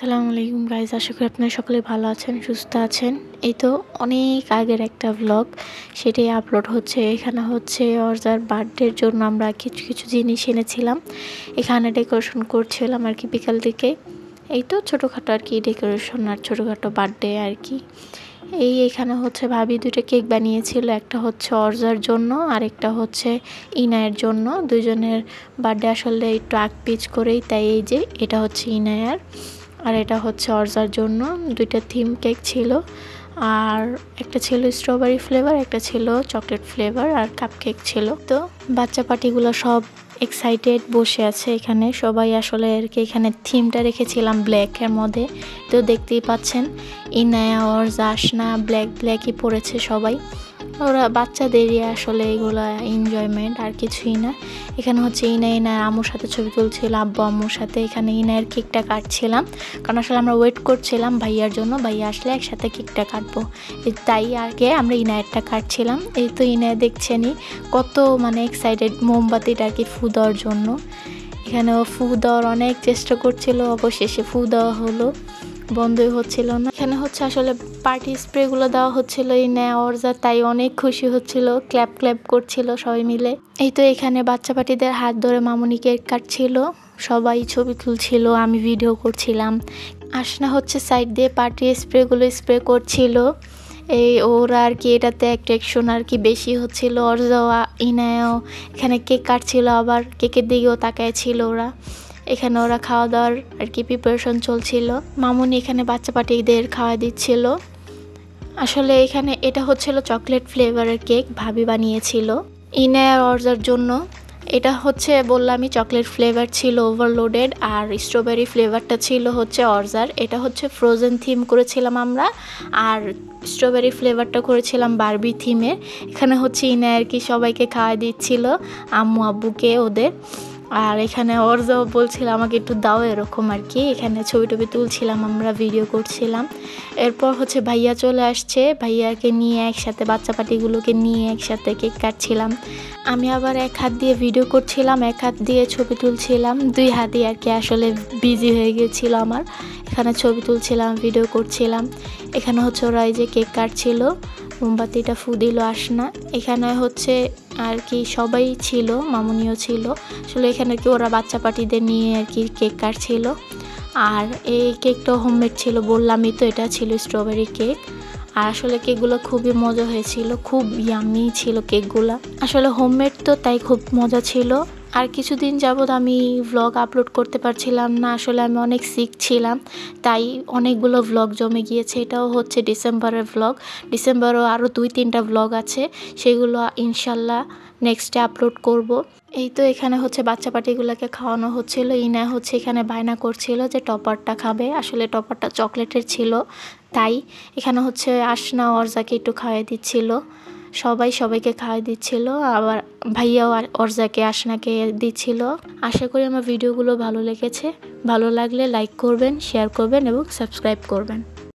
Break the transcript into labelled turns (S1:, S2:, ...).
S1: আসসালামু আলাইকুম গাইজ, আশা করি আপনারা সকলে ভালো আছেন, সুস্থ আছেন। এই তো অনেক আগের একটা ব্লগ, সেটাই আপলোড হচ্ছে। এখানে হচ্ছে অর্জার বার্থডের জন্য আমরা কিছু কিছু জিনিস এনেছিলাম। এখানে ডেকোরেশন করছিলাম আর কি বিকাল দিকে। এই তো ছোটোখাটো আর কি ডেকোরেশন আর ছোটোখাটো বার্থডে আর কি। এখানে হচ্ছে ভাবি দুটো কেক বানিয়েছিল, একটা হচ্ছে অর্জার জন্য আর একটা হচ্ছে ইনায়ের জন্য। দুজনের বার্থডে আসলে একটু আগ পিচ করেই, তাই এই যে এটা হচ্ছে ইনায়ার আর এটা হচ্ছে অর্জার জন্য। দুইটা থিম কেক ছিল, আর একটা ছিল স্ট্রবেরি ফ্লেভার, একটা ছিল চকলেট ফ্লেভার, আর কাপ কেক ছিল। তো বাচ্চা পার্টিগুলো সব এক্সাইটেড বসে আছে এখানে সবাই। আসলে আর কি এখানে থিমটা রেখেছিলাম ব্ল্যাকের মধ্যে, তো দেখতেই পাচ্ছেন ইনায়া অর্জা আসনা ব্ল্যাকই পড়েছে সবাই। ওরা বাচ্চাদেরই আসলে এগুলো এনজয়মেন্ট, আর কিছুই না। এখানে হচ্ছে ইনার আম্মুর সাথে ছবি তুলছিল, আব্বু আম্মুর সাথে। এখানে ইনায়ের কেকটা কাটছিলাম, কারণ আসলে আমরা ওয়েট করছিলাম ভাইয়ার জন্য, ভাইয়া আসলে একসাথে কেকটা কাটবো, তাই আগে আমরা ইনায়েরটা কাটছিলাম। এই তো ইনায় দেখছেনই কত এক্সাইটেড মোমবাতিটা আর কি ফু দেওয়ার জন্য। এখানে ও ফু দেওয়ার অনেক চেষ্টা করছিল, অবশেষে ফু দেওয়া হলো, বন্ধই হচ্ছিল না। এখানে হচ্ছে আসলে পার্টি স্প্রেগুলো দেওয়া হচ্ছিল ইনায়া অর্জা, তাই অনেক খুশি হচ্ছিল, ক্ল্যাপ করছিল সবাই মিলে। এই তো এখানে বাচ্চা পার্টিদের হাত ধরে মামুনি কেক কাটছিল, সবাই ছবি তুলছিল, আমি ভিডিও করছিলাম। আসনা হচ্ছে সাইড দিয়ে পার্টি স্প্রেগুলো স্প্রে করছিল। ওরা আর কি এটাতে অ্যাট্রাকশন আর কি বেশি হচ্ছিল। অর্জাও ইনায়াও এখানে কেক কাটছিল, আবার কেকের দিকেও তাকায় ছিল ওরা। এখানে ওরা খাওয়া দাওয়ার আর কি প্রিপারেশন চলছিল। মামুনি এখানে বাচ্চা পার্টিদের খাওয়া দিচ্ছিল। আসলে এখানে এটা হচ্ছিল চকলেট ফ্লেভারের কেক, ভাবি বানিয়েছিল ইনায়ার অর্জার জন্য। এটা হচ্ছে বললামই চকলেট ফ্লেভার ছিল ওভারলোডেড, আর স্ট্রবেরি ফ্লেভারটা ছিল হচ্ছে অর্জার। এটা হচ্ছে ফ্রোজেন থিম করেছিলাম আমরা, আর স্ট্রবেরি ফ্লেভারটা করেছিলাম বারবি থিমের। এখানে হচ্ছে ইনায়ার কি সবাইকে খাওয়া দিচ্ছিল, আম্মু আব্বুকে ওদের। আর এখানে অর্জাও বলছিল আমাকে একটু দাও, এরকম আর কি। এখানে ছবি টবি তুলছিলাম, আমরা ভিডিও করছিলাম। এরপর হচ্ছে ভাইয়া চলে আসছে, ভাইয়াকে নিয়ে একসাথে বাচ্চা পার্টিগুলোকে নিয়ে একসাথে কেক কাটছিলাম। আমি আবার এক হাত দিয়ে ভিডিও করছিলাম, এক হাত দিয়ে ছবি তুলছিলাম, দুই হাতই আর কি আসলে বিজি হয়ে গিয়েছিল আমার। এখানে ছবি তুলছিলাম, ভিডিও করছিলাম। এখানে হচ্ছে ওরা এই যে কেক কাটছিল, মোমবাতিটা ফু দিল আসনা। এখানে হচ্ছে আর কি সবাই ছিল, মামুনিও ছিল। আসলে এখানে কি ওরা বাচ্চা পার্টিদের নিয়ে আর কি কেক কাটছিল। আর এই কেকটা হোমমেড ছিল, বললামই তো এটা ছিল স্ট্রবেরি কেক। আর আসলে কেকগুলো খুবই মজা হয়েছিল, খুব ইয়ামি ছিল কেকগুলো। আসলে হোমমেড তো, তাই খুব মজা ছিল। আর কিছুদিন যাবৎ আমি ভ্লগ আপলোড করতে পারছিলাম না, আসলে আমি অনেক সিক ছিলাম, তাই অনেকগুলো ভ্লগ জমে গিয়েছে। এটাও হচ্ছে ডিসেম্বরের ভ্লগ, ডিসেম্বরেও আরও 2-3টা ভ্লগ আছে, সেগুলো ইনশাল্লাহ নেক্সটে আপলোড করব। এই তো এখানে হচ্ছে বাচ্চা পার্টিগুলোকে খাওয়ানো হচ্ছিল। ইনা হচ্ছে এখানে বায়না করছিল যে টপারটা খাবে, আসলে টপারটা চকলেটের ছিল, তাই এখানে হচ্ছে আসনা অর্জাকে একটু খাওয়াই দিচ্ছিল। সবাইকে খাওয়াই দিচ্ছিল, আবার ভাইয়াও অর্জাকে আসনাকে দিচ্ছিল। আশা করি আমার ভিডিওগুলো ভালো লেগেছে, ভালো লাগলে লাইক করবেন, শেয়ার করবেন এবং সাবস্ক্রাইব করবেন।